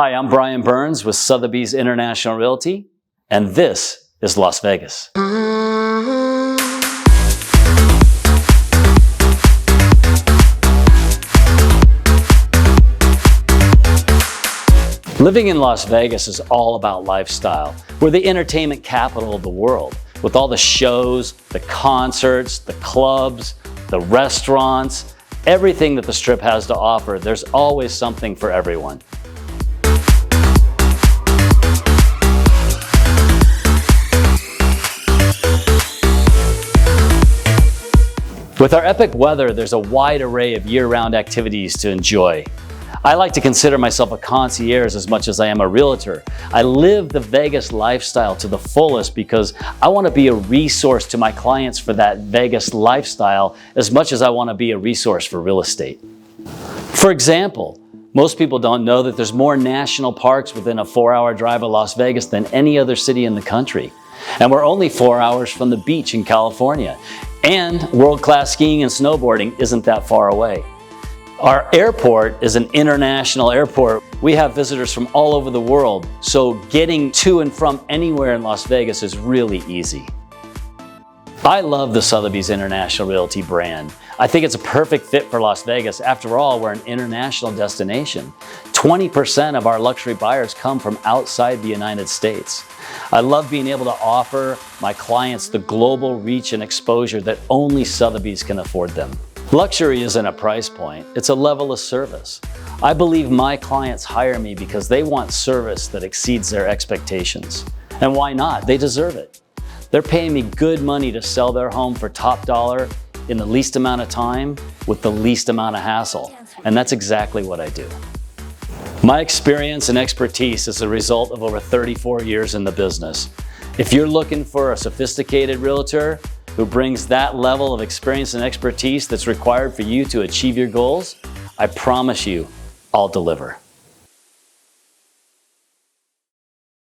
Hi, I'm Brian Burns with Sotheby's International Realty, and this is Las Vegas. Living in Las Vegas is all about lifestyle. We're the entertainment capital of the world, with all the shows, the concerts, the clubs, the restaurants, everything that the Strip has to offer. There's always something for everyone. With our epic weather, there's a wide array of year-round activities to enjoy. I like to consider myself a concierge as much as I am a realtor. I live the Vegas lifestyle to the fullest because I want to be a resource to my clients for that Vegas lifestyle as much as I want to be a resource for real estate. For example, most people don't know that there's more national parks within a 4-hour drive of Las Vegas than any other city in the country. And we're only 4 hours from the beach in California. And world-class skiing and snowboarding isn't that far away. Our airport is an international airport. We have visitors from all over the world, so getting to and from anywhere in Las Vegas is really easy. I love the Sotheby's International Realty brand. I think it's a perfect fit for Las Vegas. After all, we're an international destination. 20% of our luxury buyers come from outside the United States. I love being able to offer my clients the global reach and exposure that only Sotheby's can afford them. Luxury isn't a price point, it's a level of service. I believe my clients hire me because they want service that exceeds their expectations. And why not? They deserve it. They're paying me good money to sell their home for top dollar in the least amount of time with the least amount of hassle. And that's exactly what I do. My experience and expertise is a result of over 34 years in the business. If you're looking for a sophisticated realtor who brings that level of experience and expertise that's required for you to achieve your goals, I promise you, I'll deliver.